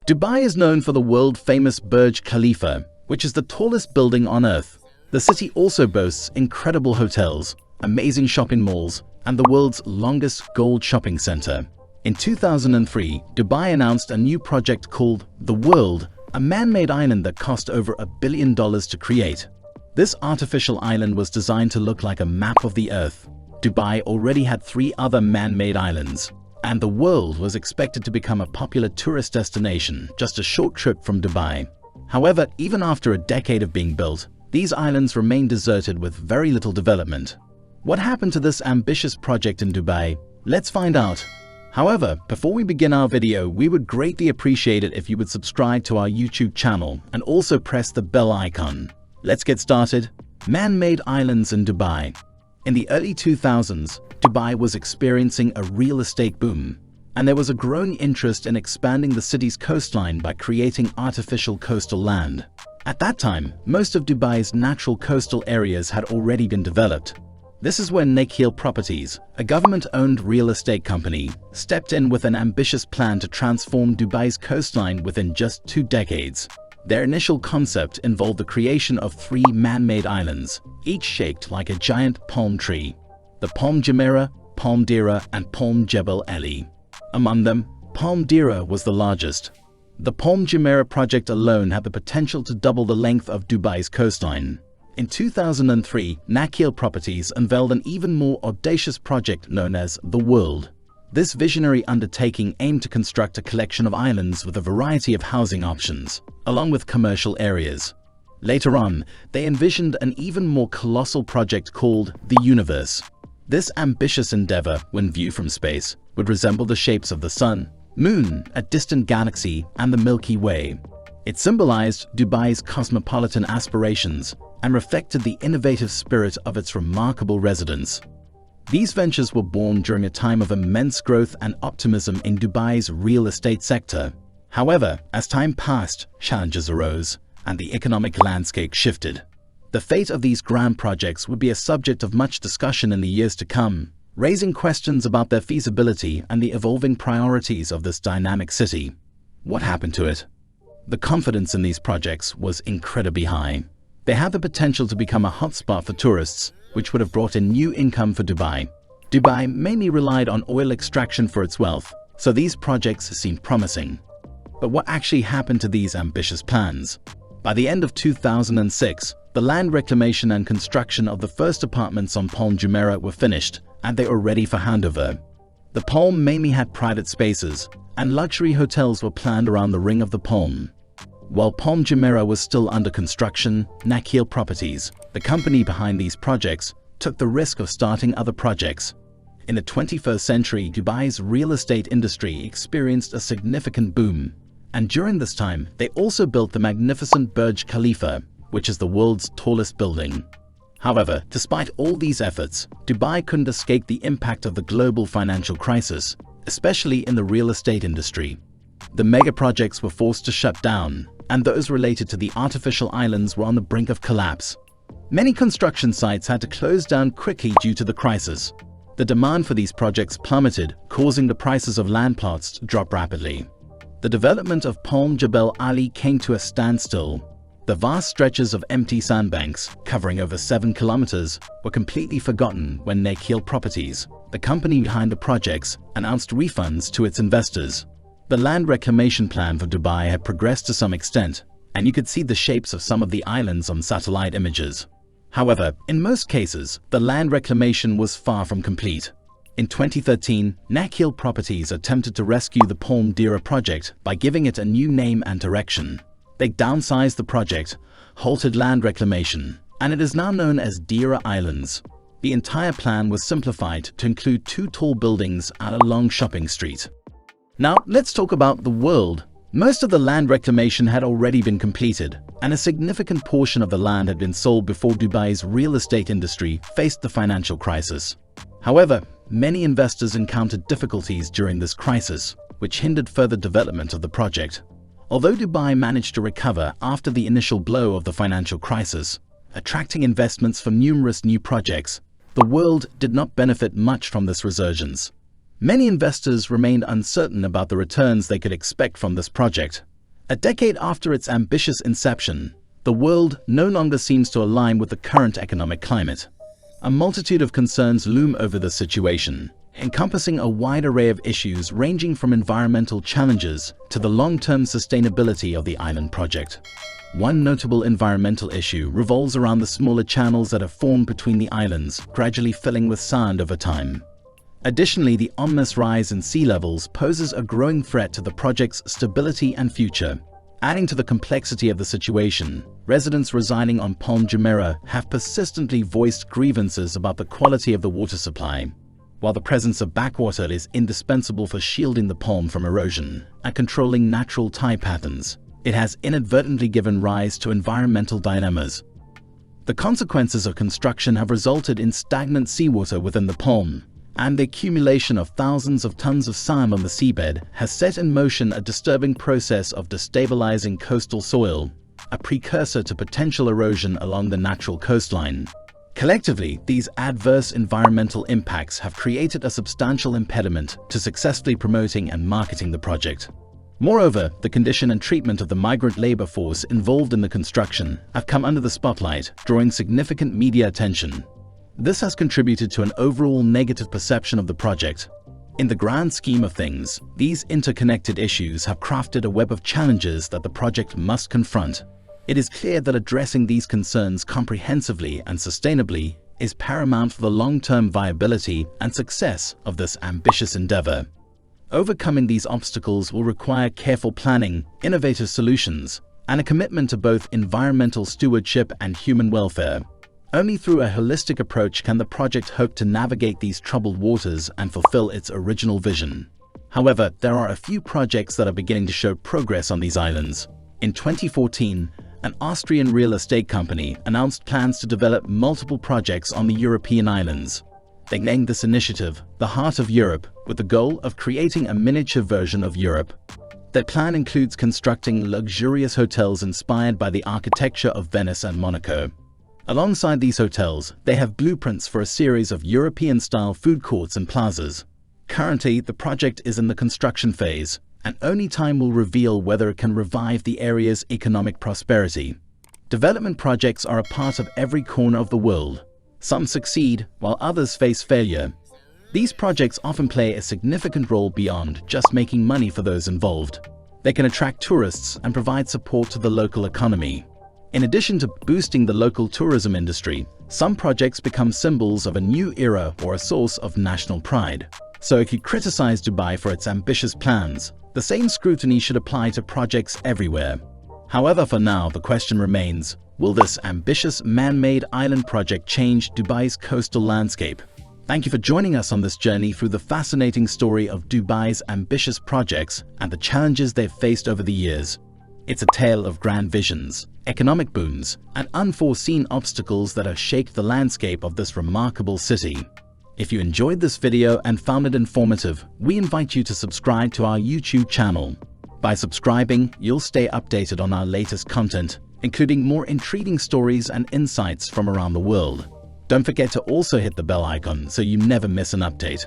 Dubai is known for the world-famous Burj Khalifa, which is the tallest building on Earth. The city also boasts incredible hotels, amazing shopping malls, and the world's longest gold shopping center. In 2003, Dubai announced a new project called The World, a man-made island that cost over $1 billion to create. This artificial island was designed to look like a map of the Earth. Dubai already had 3 other man-made islands, and The World was expected to become a popular tourist destination just a short trip from Dubai. However, even after a decade of being built, these islands remain deserted with very little development. What happened to this ambitious project in Dubai? Let's find out. However, before we begin our video, we would greatly appreciate it if you would subscribe to our YouTube channel and also press the bell icon. Let's get started. Man-made islands in Dubai. In the early 2000s, Dubai was experiencing a real estate boom, and there was a growing interest in expanding the city's coastline by creating artificial coastal land. At that time, most of Dubai's natural coastal areas had already been developed. This is when ManMade Properties, a government-owned real estate company, stepped in with an ambitious plan to transform Dubai's coastline within just 2 decades. Their initial concept involved the creation of 3 man-made islands, each shaped like a giant palm tree: the Palm Jumeirah, Palm Deira, and Palm Jebel Ali. Among them, Palm Deira was the largest. The Palm Jumeirah project alone had the potential to double the length of Dubai's coastline. In 2003, ManMade Properties unveiled an even more audacious project known as The World. This visionary undertaking aimed to construct a collection of islands with a variety of housing options, along with commercial areas. Later on, they envisioned an even more colossal project called the Universe. This ambitious endeavor, when viewed from space, would resemble the shapes of the Sun, Moon, a distant galaxy, and the Milky Way. It symbolized Dubai's cosmopolitan aspirations and reflected the innovative spirit of its remarkable residents. These ventures were born during a time of immense growth and optimism in Dubai's real estate sector. However, as time passed, challenges arose, and the economic landscape shifted. The fate of these grand projects would be a subject of much discussion in the years to come, raising questions about their feasibility and the evolving priorities of this dynamic city. What happened to it? The confidence in these projects was incredibly high. They had the potential to become a hotspot for tourists, which would have brought in new income for Dubai. Dubai mainly relied on oil extraction for its wealth, so these projects seemed promising. But what actually happened to these ambitious plans? By the end of 2006, the land reclamation and construction of the first apartments on Palm Jumeirah were finished, and they were ready for handover. The Palm mainly had private spaces, and luxury hotels were planned around the ring of the Palm. While Palm Jumeirah was still under construction, ManMade Properties, the company behind these projects, took the risk of starting other projects. In the 21st century, Dubai's real estate industry experienced a significant boom, and during this time, they also built the magnificent Burj Khalifa, which is the world's tallest building. However, despite all these efforts, Dubai couldn't escape the impact of the global financial crisis, especially in the real estate industry. The mega projects were forced to shut down, and those related to the artificial islands were on the brink of collapse. Many construction sites had to close down quickly due to the crisis. The demand for these projects plummeted, causing the prices of land plots to drop rapidly. The development of Palm Jebel Ali came to a standstill. The vast stretches of empty sandbanks, covering over 7 kilometers, were completely forgotten when ManMade Properties, the company behind the projects, announced refunds to its investors. The land reclamation plan for Dubai had progressed to some extent, and you could see the shapes of some of the islands on satellite images. However, in most cases, the land reclamation was far from complete. In 2013, ManMade Properties attempted to rescue the Palm Deira project by giving it a new name and direction. They downsized the project, halted land reclamation, and it is now known as Deira Islands. The entire plan was simplified to include 2 tall buildings and a long shopping street. Now, let's talk about The World. Most of the land reclamation had already been completed, and a significant portion of the land had been sold before Dubai's real estate industry faced the financial crisis. However, many investors encountered difficulties during this crisis, which hindered further development of the project. Although Dubai managed to recover after the initial blow of the financial crisis, attracting investments from numerous new projects, The World did not benefit much from this resurgence. Many investors remained uncertain about the returns they could expect from this project. A decade after its ambitious inception, the world no longer seems to align with the current economic climate. A multitude of concerns loom over the situation, encompassing a wide array of issues ranging from environmental challenges to the long-term sustainability of the island project. One notable environmental issue revolves around the smaller channels that have formed between the islands, gradually filling with sand over time. Additionally, the ominous rise in sea levels poses a growing threat to the project's stability and future. Adding to the complexity of the situation, residents residing on Palm Jumeirah have persistently voiced grievances about the quality of the water supply. While the presence of backwater is indispensable for shielding the palm from erosion and controlling natural tide patterns, it has inadvertently given rise to environmental dilemmas. The consequences of construction have resulted in stagnant seawater within the palm, and the accumulation of thousands of tons of sand on the seabed has set in motion a disturbing process of destabilizing coastal soil, a precursor to potential erosion along the natural coastline. Collectively, these adverse environmental impacts have created a substantial impediment to successfully promoting and marketing the project. Moreover, the condition and treatment of the migrant labor force involved in the construction have come under the spotlight, drawing significant media attention. This has contributed to an overall negative perception of the project. In the grand scheme of things, these interconnected issues have crafted a web of challenges that the project must confront. It is clear that addressing these concerns comprehensively and sustainably is paramount for the long-term viability and success of this ambitious endeavor. Overcoming these obstacles will require careful planning, innovative solutions, and a commitment to both environmental stewardship and human welfare. Only through a holistic approach can the project hope to navigate these troubled waters and fulfill its original vision. However, there are a few projects that are beginning to show progress on these islands. In 2014, an Austrian real estate company announced plans to develop multiple projects on the European islands. They named this initiative the Heart of Europe, with the goal of creating a miniature version of Europe. Their plan includes constructing luxurious hotels inspired by the architecture of Venice and Monaco. Alongside these hotels, they have blueprints for a series of European-style food courts and plazas. Currently, the project is in the construction phase, and only time will reveal whether it can revive the area's economic prosperity. Development projects are a part of every corner of the world. Some succeed, while others face failure. These projects often play a significant role beyond just making money for those involved. They can attract tourists and provide support to the local economy. In addition to boosting the local tourism industry, some projects become symbols of a new era or a source of national pride. So if you criticize Dubai for its ambitious plans, the same scrutiny should apply to projects everywhere. However, for now, the question remains, will this ambitious man-made island project change Dubai's coastal landscape? Thank you for joining us on this journey through the fascinating story of Dubai's ambitious projects and the challenges they've faced over the years. It's a tale of grand visions, economic booms, and unforeseen obstacles that have shaped the landscape of this remarkable city. If you enjoyed this video and found it informative, we invite you to subscribe to our YouTube channel. By subscribing, you'll stay updated on our latest content, including more intriguing stories and insights from around the world. Don't forget to also hit the bell icon so you never miss an update.